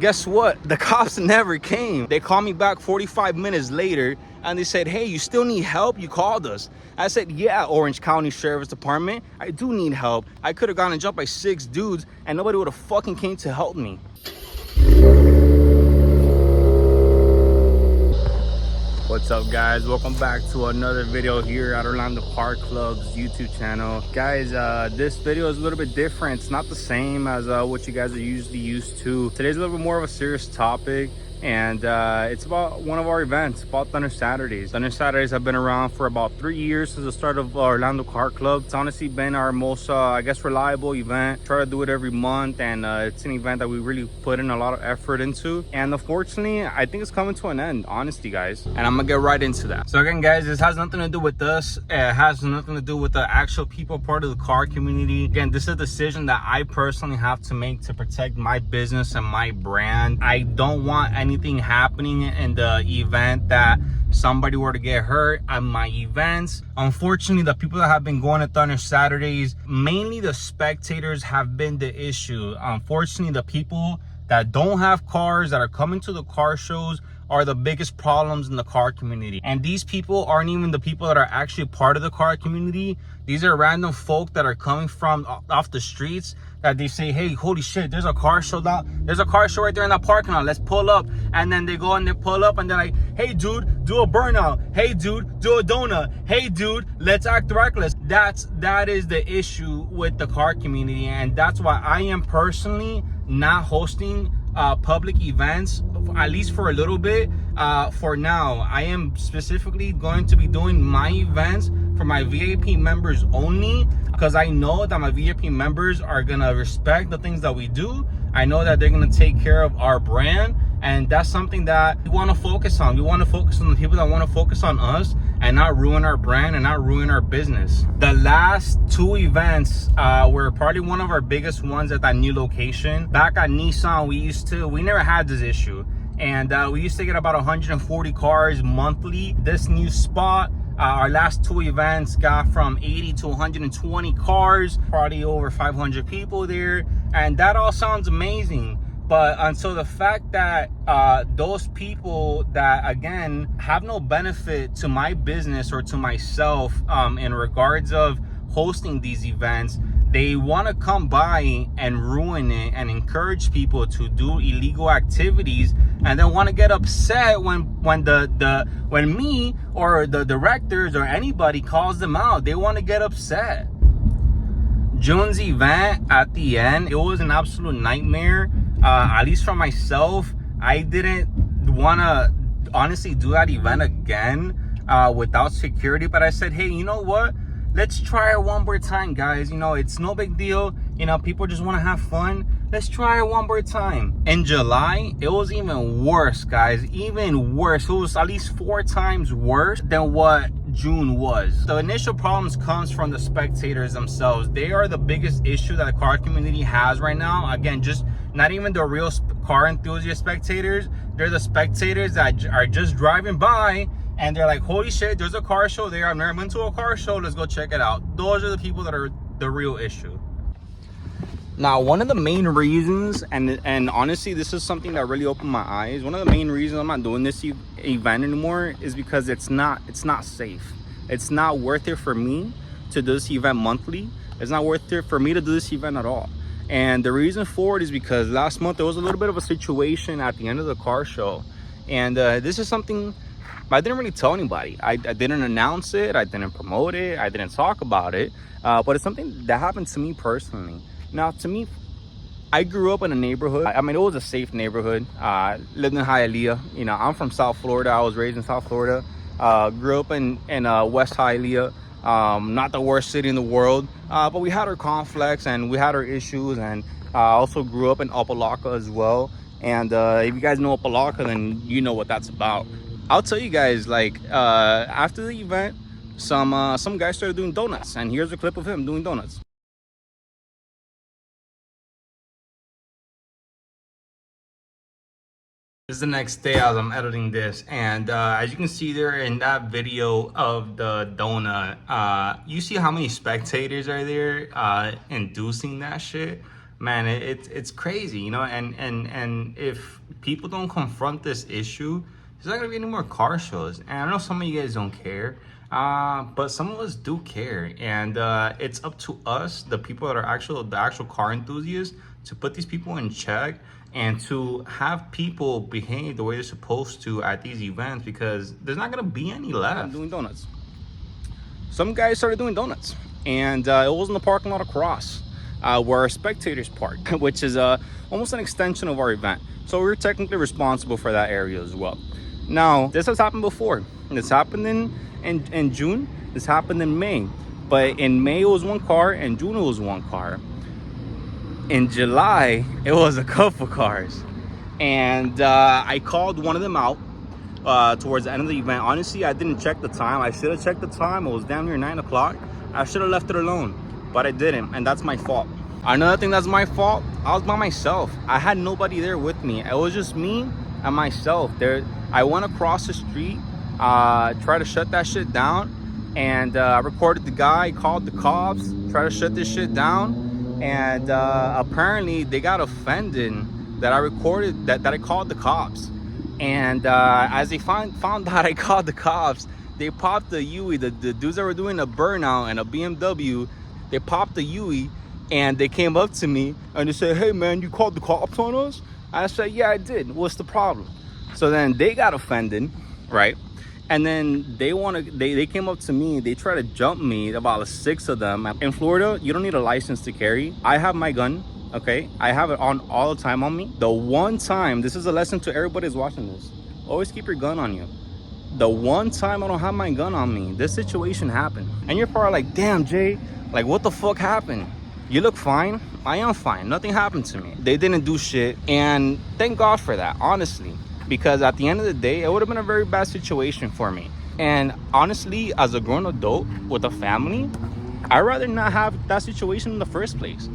Guess what? The cops never came. They called me back 45 minutes later and they said, hey, you still need help? You called us. I said, yeah, Orange County Sheriff's Department, I do need help. I could have gone and jumped by 6 dudes and nobody would have fucking came to help me. What's up, guys? Welcome back to another video here at Orlando Car Club's YouTube channel. Guys, this video is a little bit different. It's not the same as what you guys are usually used to. Today's a little bit more of a serious topic, and it's about one of our events, about Thunder Saturdays. Thunder Saturdays have been around for about 3 years since the start of Orlando Car Club. It's honestly been our most, I guess, reliable event. Try to do it every month, and it's an event that we really put in a lot of effort into. And unfortunately, I think it's coming to an end, honestly, guys. And I'm gonna get right into that. So again, guys, this has nothing to do with us. It has nothing to do with the actual people part of the car community. Again, this is a decision that I personally have to make to protect my business and my brand. I don't want anything happening in the event that somebody were to get hurt at my events. Unfortunately, the people that have been going to Thunder Saturdays, mainly the spectators, have been the issue. Unfortunately, the people that don't have cars, that are coming to the car shows, are the biggest problems in the car community. And these people aren't even the people that are actually part of the car community. These are random folk that are coming from off the streets that they say, hey, holy shit, there's a car show down. There's a car show right there in that parking lot. Let's pull up. And then they go and they pull up and they're like, hey, dude, do a burnout. Hey, dude, do a donut. Hey, dude, let's act reckless. That is the issue with the car community. And that's why I am personally not hosting public events, at least for a little bit. For now, I am specifically going to be doing my events for my VIP members only, because I know that my VIP members are gonna respect the things that we do. I know that they're gonna take care of our brand, and that's something that we want to focus on. We want to focus on the people that want to focus on us and not ruin our brand and not ruin our business. The last 2 events were probably one of our biggest ones at that new location. Back at Nissan, we never had this issue, and we used to get about 140 cars monthly. This new spot, our last 2 events got from 80 to 120 cars, probably over 500 people there, and that all sounds amazing. But until the fact that those people that, again, have no benefit to my business or to myself in regards of hosting these events, they want to come by and ruin it and encourage people to do illegal activities, and then want to get upset when me or the directors or anybody calls them out. They want to get upset. June's event, at the end, it was an absolute nightmare. At least for myself, I didn't want to honestly do that event again without security. But I said, hey, you know what? Let's try it one more time, guys. You know, it's no big deal. You know, people just want to have fun. Let's try it one more time. In July, it was even worse, guys. Even worse. It was at least 4 times worse than what June was. The initial problems comes from the spectators themselves. They are the biggest issue that the car community has right now. Again, just not even the real car enthusiast spectators. They're the spectators that are just driving by and they're like, holy shit, there's a car show there. I've never been to a car show. Let's go check it out. Those are the people that are the real issue. Now, one of the main reasons, and honestly, this is something that really opened my eyes. One of the main reasons I'm not doing this event anymore is because it's not safe. It's not worth it for me to do this event monthly. It's not worth it for me to do this event at all. And the reason for it is because last month there was a little bit of a situation at the end of the car show. And this is something I didn't really tell anybody. I didn't announce it. I didn't promote it. I didn't talk about it. But it's something that happened to me personally. Now, to me, I grew up in a neighborhood. I mean, it was a safe neighborhood. Lived in Hialeah. You know, I'm from South Florida. I was raised in South Florida. Grew up in West Hialeah. Not the worst city in the world. But we had our conflicts and we had our issues. And I also grew up in Opa-locka as well. And if you guys know Opa-locka, then you know what that's about. I'll tell you guys, like, after the event, some guy started doing donuts. And here's a clip of him doing donuts. This is the next day as I'm editing this, and as you can see there in that video of the donut, you see how many spectators are there inducing that shit. man, it's crazy, you know. And if people don't confront this issue, there's not gonna be any more car shows. And I know some of you guys don't care, but some of us do care, and it's up to us, the people that are the actual car enthusiasts, to put these people in check and to have people behave the way they're supposed to at these events, because there's not gonna be any left. I'm doing donuts. Some guys started doing donuts, and it was in the parking lot across where our spectators park, which is almost an extension of our event. So we're technically responsible for that area as well. Now, this has happened before. This happened in June. This happened in May. But in May, it was one car. In June, it was one car. In July, it was a couple cars. And I called one of them out towards the end of the event. Honestly, I didn't check the time. I should have checked the time. It was damn near 9 o'clock. I should have left it alone, but I didn't, and that's my fault. Another thing that's my fault, I was by myself. I had nobody there with me. It was just me and myself. I went across the street, tried to shut that shit down, and I recorded the guy, called the cops, tried to shut this shit down. And apparently they got offended that I recorded, that I called the cops. And as they found out I called the cops, they popped the Yui, the dudes that were doing a burnout and a BMW, they popped the Yui, and they came up to me and they said, "Hey man, you called the cops on us?" I said, "Yeah, I did. What's the problem?" So then they got offended, right? And then they came up to me, they tried to jump me, about 6 of them. In Florida, you don't need a license to carry. I have my gun, okay? I have it on all the time on me. The one time, this is a lesson to everybody who's watching this, always keep your gun on you. The one time I don't have my gun on me, this situation happened. And you're probably like, "Damn, Jay, like what the fuck happened? You look fine." I am fine, nothing happened to me. They didn't do shit, and thank God for that, honestly. Because at the end of the day, it would have been a very bad situation for me. And honestly, as a grown adult with a family, I'd rather not have that situation in the first place.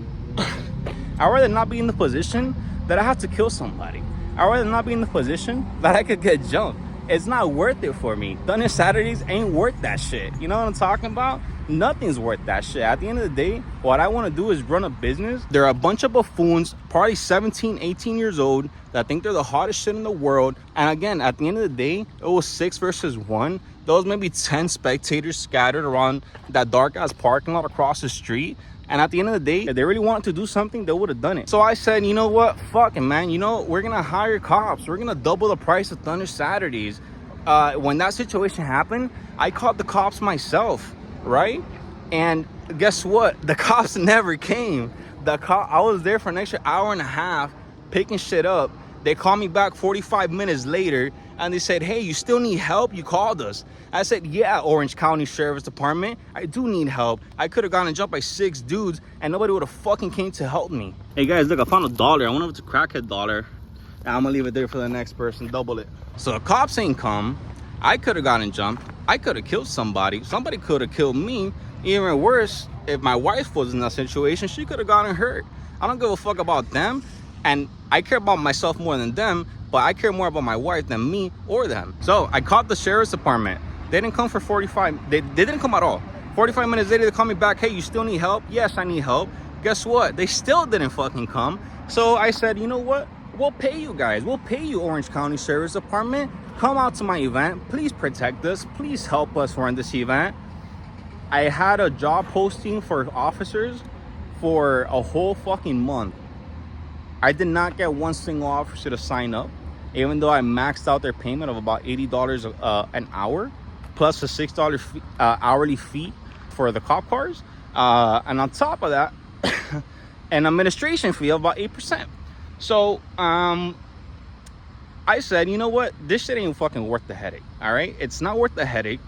I'd rather not be in the position that I have to kill somebody. I'd rather not be in the position that I could get jumped. It's not worth it for me. Thunder Saturdays ain't worth that shit. You know what I'm talking about? Nothing's worth that shit. At the end of the day, what I want to do is run a business. There are a bunch of buffoons, probably 17, 18 years old, that think they're the hottest shit in the world. And again, at the end of the day, it was 6 versus 1. There was maybe 10 spectators scattered around that dark ass parking lot across the street. And at the end of the day, if they really wanted to do something, they would have done it. So I said, you know what? Fuck it, man. You know, we're going to hire cops. We're going to double the price of Thunder Saturdays. When that situation happened, I called the cops myself, right? And guess what? The cops never came. I was there for an extra hour and a half picking shit up. They called me back 45 minutes later, and they said, "Hey, you still need help? You called us." I said, "Yeah, Orange County Sheriff's Department, I do need help. I could have gone and jumped by 6 dudes, and nobody would have fucking came to help me." Hey guys, look, I found $1. I went over to Crackhead Dollar. I'm gonna leave it there for the next person, double it. So the cops ain't come. I could have gone and jumped. I could have killed somebody. Somebody could have killed me. Even worse, if my wife was in that situation, she could have gotten hurt. I don't give a fuck about them. And I care about myself more than them, but I care more about my wife than me or them. So I called the sheriff's department. They didn't come for 45. They didn't come at all. 45 minutes later, they called me back. "Hey, you still need help?" "Yes, I need help." Guess what? They still didn't fucking come. So I said, you know what? We'll pay you guys. We'll pay you, Orange County Sheriff's Department. Come out to my event. Please protect us. Please help us run this event. I had a job posting for officers for a whole fucking month. I did not get one single officer to sign up, even though I maxed out their payment of about $80 an hour, plus a $6 hourly fee for the cop cars. And on top of that, an administration fee of about 8%. So I said, you know what? This shit ain't fucking worth the headache, all right? It's not worth the headache.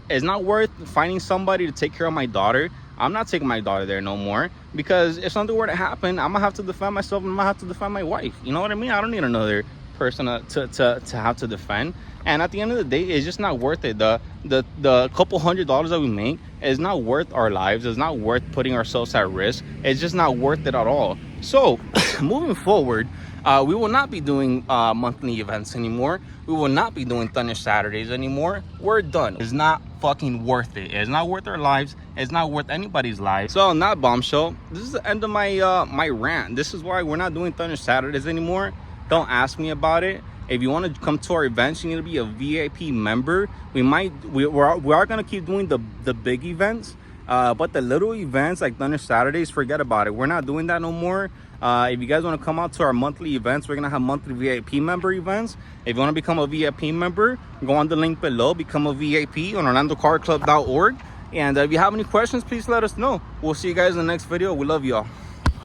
It's not worth finding somebody to take care of my daughter. I'm not taking my daughter there no more, because if something were to happen, I'm gonna have to defend myself and I'm gonna have to defend my wife. You know what I mean? I don't need another person to have to defend. And at the end of the day, it's just not worth it. The couple $100 that we make is not worth our lives. It's not worth putting ourselves at risk. It's just not worth it at all. So moving forward, We will not be doing monthly events anymore. We will not be doing Thunder Saturdays anymore. We're done. It's not fucking worth it. It's not worth our lives. It's not worth anybody's life. So on that bombshell, this is the end of my my rant. This is why we're not doing Thunder Saturdays anymore. Don't ask me about it. If you want to come to our events, you need to be a VIP member. We are going to keep doing the big events, but the little events like Thunder Saturdays, forget about it. We're not doing that no more. If you guys want to come out to our monthly events, we're going to have monthly VIP member events. If you want to become a VIP member, go on the link below, become a VIP on OrlandoCarClub.org. And if you have any questions, please let us know. We'll see you guys in the next video. We love y'all.